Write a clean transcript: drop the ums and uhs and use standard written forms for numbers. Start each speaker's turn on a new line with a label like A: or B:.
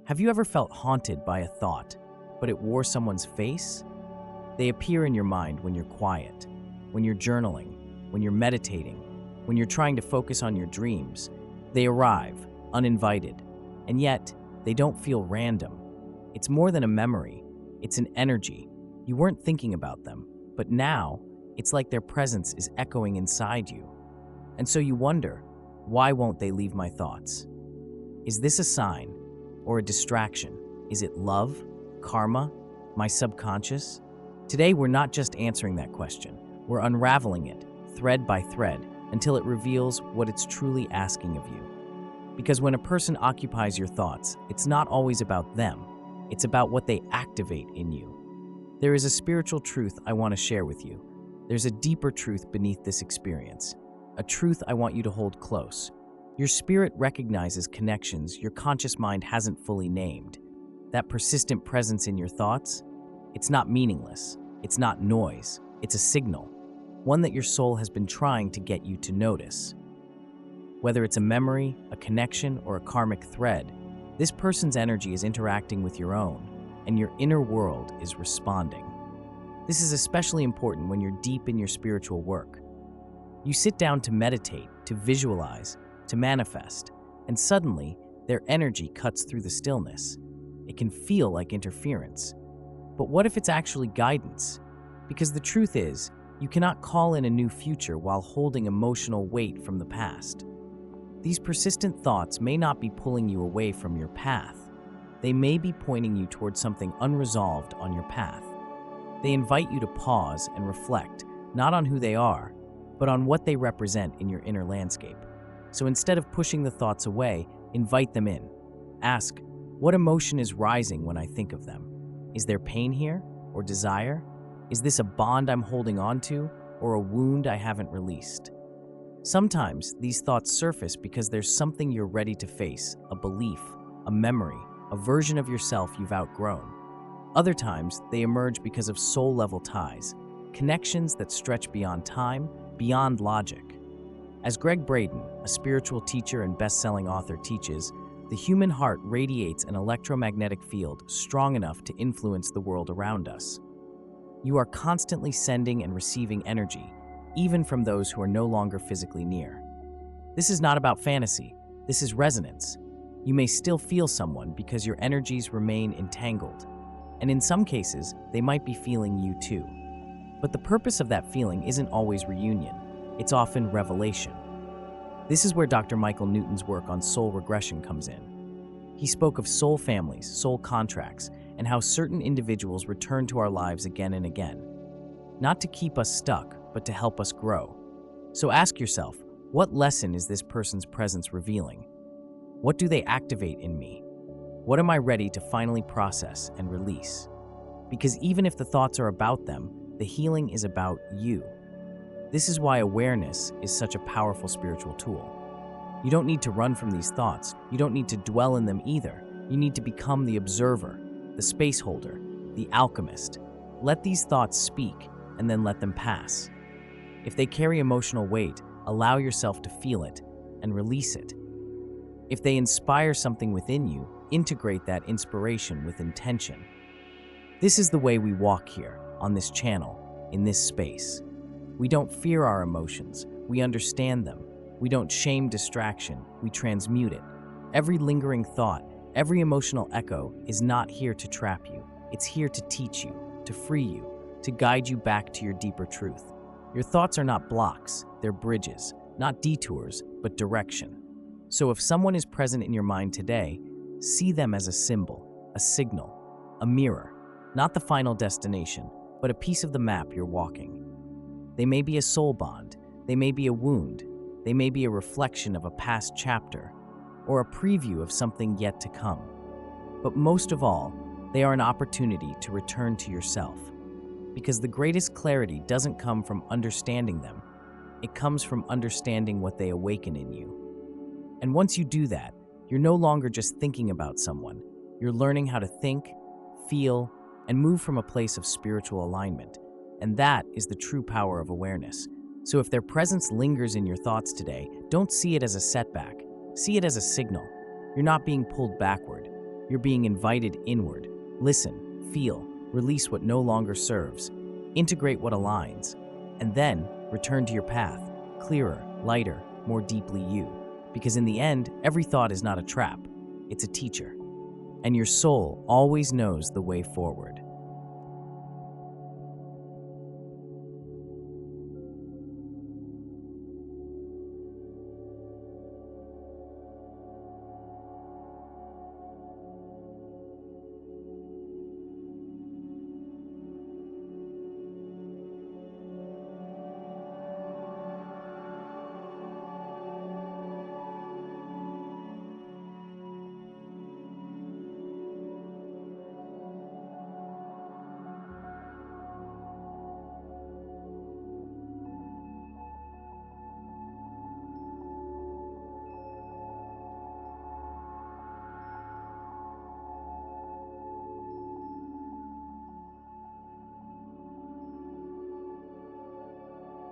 A: Have you ever felt haunted by a thought, but it wore someone's face? They appear in your mind when you're quiet, when you're journaling, when you're meditating, when you're trying to focus on your dreams. They arrive, uninvited, and yet they don't feel random. It's more than a memory, it's an energy. You weren't thinking about them, but now it's like their presence is echoing inside you. And so you wonder, why won't they leave my thoughts? Is this a sign or a distraction? Is it love, karma, my subconscious? Today, we're not just answering that question. We're unraveling it, thread by thread, until it reveals what it's truly asking of you. Because when a person occupies your thoughts, it's not always about them. It's about what they activate in you. There is a spiritual truth I want to share with you. There's a deeper truth beneath this experience, a truth I want you to hold close. Your spirit recognizes connections your conscious mind hasn't fully named. That persistent presence in your thoughts, it's not meaningless. It's not noise. It's a signal, one that your soul has been trying to get you to notice. Whether it's a memory, a connection, or a karmic thread, this person's energy is interacting with your own, and your inner world is responding. This is especially important when you're deep in your spiritual work. You sit down to meditate, to visualize, to manifest, and suddenly, their energy cuts through the stillness. It can feel like interference. But what if it's actually guidance? Because the truth is, you cannot call in a new future while holding emotional weight from the past. These persistent thoughts may not be pulling you away from your path. They may be pointing you towards something unresolved on your path. They invite you to pause and reflect, not on who they are, but on what they represent in your inner landscape. So instead of pushing the thoughts away, invite them in. Ask, what emotion is rising when I think of them? Is there pain here, or desire? Is this a bond I'm holding on to, or a wound I haven't released? Sometimes these thoughts surface because there's something you're ready to face, a belief, a memory, a version of yourself you've outgrown. Other times, they emerge because of soul-level ties, connections that stretch beyond time, beyond logic. As Greg Braden, a spiritual teacher and best-selling author, teaches, the human heart radiates an electromagnetic field strong enough to influence the world around us. You are constantly sending and receiving energy, even from those who are no longer physically near. This is not about fantasy. This is resonance. You may still feel someone because your energies remain entangled. And in some cases, they might be feeling you too. But the purpose of that feeling isn't always reunion. It's often revelation. This is where Dr. Michael Newton's work on soul regression comes in. He spoke of soul families, soul contracts, and how certain individuals return to our lives again and again. Not to keep us stuck, but to help us grow. So ask yourself, what lesson is this person's presence revealing? What do they activate in me? What am I ready to finally process and release? Because even if the thoughts are about them, the healing is about you. This is why awareness is such a powerful spiritual tool. You don't need to run from these thoughts. You don't need to dwell in them either. You need to become the observer, the space holder, the alchemist. Let these thoughts speak and then let them pass. If they carry emotional weight, allow yourself to feel it and release it. If they inspire something within you, integrate that inspiration with intention. This is the way we walk here, on this channel, in this space. We don't fear our emotions, we understand them. We don't shame distraction, we transmute it. Every lingering thought, every emotional echo is not here to trap you. It's here to teach you, to free you, to guide you back to your deeper truth. Your thoughts are not blocks, they're bridges, not detours, but direction. So if someone is present in your mind today, see them as a symbol, a signal, a mirror, not the final destination, but a piece of the map you're walking. They may be a soul bond, they may be a wound, they may be a reflection of a past chapter, or a preview of something yet to come. But most of all, they are an opportunity to return to yourself. Because the greatest clarity doesn't come from understanding them, it comes from understanding what they awaken in you. And once you do that, you're no longer just thinking about someone, you're learning how to think, feel, and move from a place of spiritual alignment. And that is the true power of awareness. So if their presence lingers in your thoughts today, don't see it as a setback. See it as a signal. You're not being pulled backward. You're being invited inward. Listen, feel, release what no longer serves, integrate what aligns, and then return to your path, clearer, lighter, more deeply you. Because in the end, every thought is not a trap, it's a teacher. And your soul always knows the way forward.